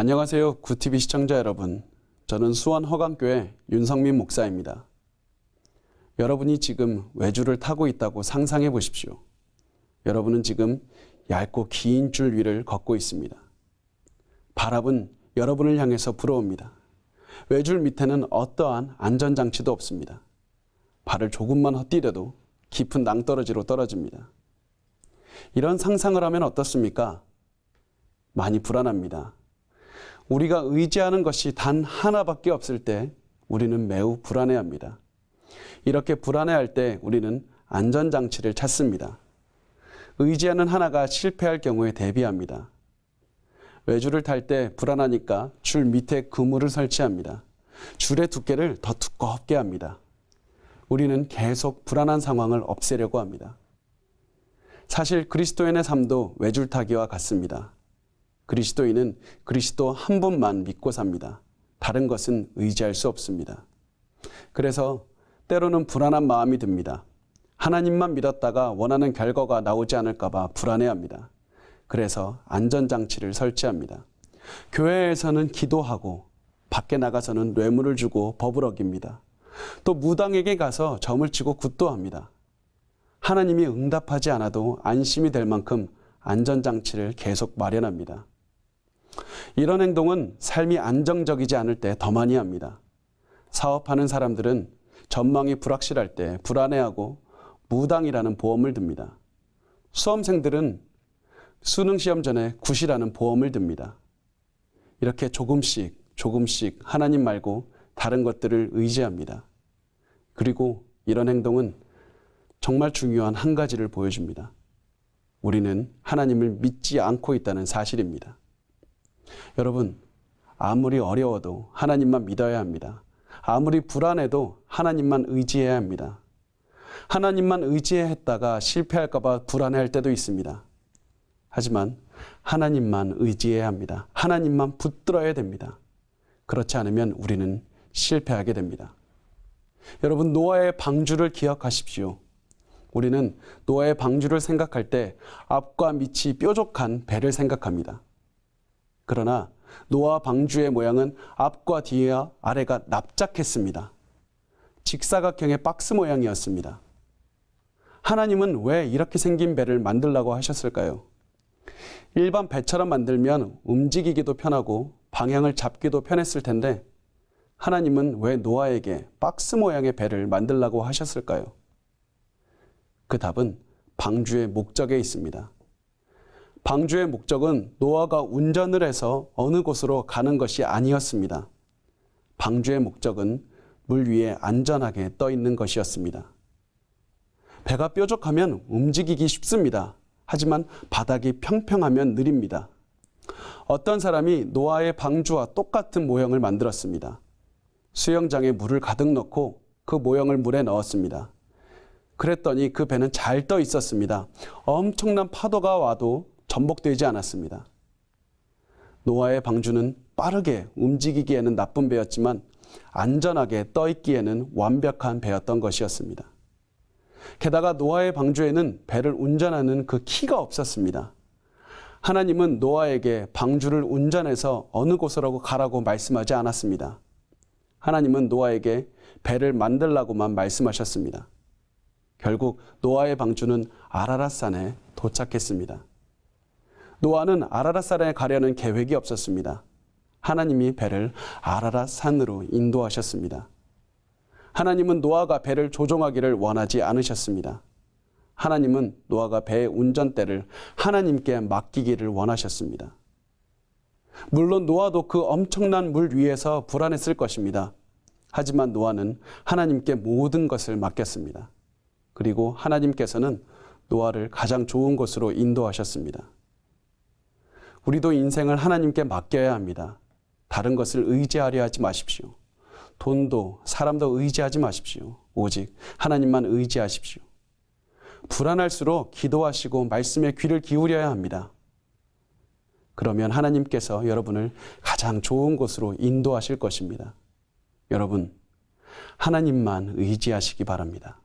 안녕하세요. 구TV 시청자 여러분. 저는 수원 허강교회 윤성민 목사입니다. 여러분이 지금 외주를 타고 있다고 상상해 보십시오. 여러분은 지금 얇고 긴 줄 위를 걷고 있습니다. 바람은 여러분을 향해서 불어옵니다. 외줄 밑에는 어떠한 안전장치도 없습니다. 발을 조금만 헛디뎌도 깊은 낭떠러지로 떨어집니다. 이런 상상을 하면 어떻습니까? 많이 불안합니다. 우리가 의지하는 것이 단 하나밖에 없을 때 우리는 매우 불안해합니다. 이렇게 불안해할 때 우리는 안전장치를 찾습니다. 의지하는 하나가 실패할 경우에 대비합니다. 외줄을 탈 때 불안하니까 줄 밑에 그물을 설치합니다. 줄의 두께를 더 두껍게 합니다. 우리는 계속 불안한 상황을 없애려고 합니다. 사실 그리스도인의 삶도 외줄타기와 같습니다. 그리스도인은 그리스도 한 분만 믿고 삽니다. 다른 것은 의지할 수 없습니다. 그래서 때로는 불안한 마음이 듭니다. 하나님만 믿었다가 원하는 결과가 나오지 않을까 봐 불안해합니다. 그래서 안전장치를 설치합니다. 교회에서는 기도하고 밖에 나가서는 뇌물을 주고 법을 어깁니다. 또 무당에게 가서 점을 치고 굿도 합니다. 하나님이 응답하지 않아도 안심이 될 만큼 안전장치를 계속 마련합니다. 이런 행동은 삶이 안정적이지 않을 때 더 많이 합니다. 사업하는 사람들은 전망이 불확실할 때 불안해하고 무당이라는 보험을 듭니다. 수험생들은 수능 시험 전에 굿이라는 보험을 듭니다. 이렇게 조금씩 하나님 말고 다른 것들을 의지합니다. 그리고 이런 행동은 정말 중요한 한 가지를 보여줍니다. 우리는 하나님을 믿지 않고 있다는 사실입니다. 여러분, 아무리 어려워도 하나님만 믿어야 합니다. 아무리 불안해도 하나님만 의지해야 합니다. 하나님만 의지해야 했다가 실패할까 봐 불안해할 때도 있습니다. 하지만 하나님만 의지해야 합니다. 하나님만 붙들어야 됩니다. 그렇지 않으면 우리는 실패하게 됩니다. 여러분, 노아의 방주를 기억하십시오. 우리는 노아의 방주를 생각할 때 앞과 밑이 뾰족한 배를 생각합니다. 그러나 노아 방주의 모양은 앞과 뒤와 아래가 납작했습니다. 직사각형의 박스 모양이었습니다. 하나님은 왜 이렇게 생긴 배를 만들라고 하셨을까요? 일반 배처럼 만들면 움직이기도 편하고 방향을 잡기도 편했을 텐데 하나님은 왜 노아에게 박스 모양의 배를 만들라고 하셨을까요? 그 답은 방주의 목적에 있습니다. 방주의 목적은 노아가 운전을 해서 어느 곳으로 가는 것이 아니었습니다. 방주의 목적은 물 위에 안전하게 떠 있는 것이었습니다. 배가 뾰족하면 움직이기 쉽습니다. 하지만 바닥이 평평하면 느립니다. 어떤 사람이 노아의 방주와 똑같은 모형을 만들었습니다. 수영장에 물을 가득 넣고 그 모형을 물에 넣었습니다. 그랬더니 그 배는 잘 떠 있었습니다. 엄청난 파도가 와도 전복되지 않았습니다. 노아의 방주는 빠르게 움직이기에는 나쁜 배였지만 안전하게 떠 있기에는 완벽한 배였던 것이었습니다. 게다가 노아의 방주에는 배를 운전하는 그 키가 없었습니다. 하나님은 노아에게 방주를 운전해서 어느 곳으로 가라고 말씀하지 않았습니다. 하나님은 노아에게 배를 만들라고만 말씀하셨습니다. 결국 노아의 방주는 아라랏산에 도착했습니다. 노아는 아라랏산에 가려는 계획이 없었습니다. 하나님이 배를 아라랏산으로 인도하셨습니다. 하나님은 노아가 배를 조종하기를 원하지 않으셨습니다. 하나님은 노아가 배의 운전대를 하나님께 맡기기를 원하셨습니다. 물론 노아도 그 엄청난 물 위에서 불안했을 것입니다. 하지만 노아는 하나님께 모든 것을 맡겼습니다. 그리고 하나님께서는 노아를 가장 좋은 곳으로 인도하셨습니다. 우리도 인생을 하나님께 맡겨야 합니다. 다른 것을 의지하려 하지 마십시오. 돈도 사람도 의지하지 마십시오. 오직 하나님만 의지하십시오. 불안할수록 기도하시고 말씀에 귀를 기울여야 합니다. 그러면 하나님께서 여러분을 가장 좋은 곳으로 인도하실 것입니다. 여러분, 하나님만 의지하시기 바랍니다.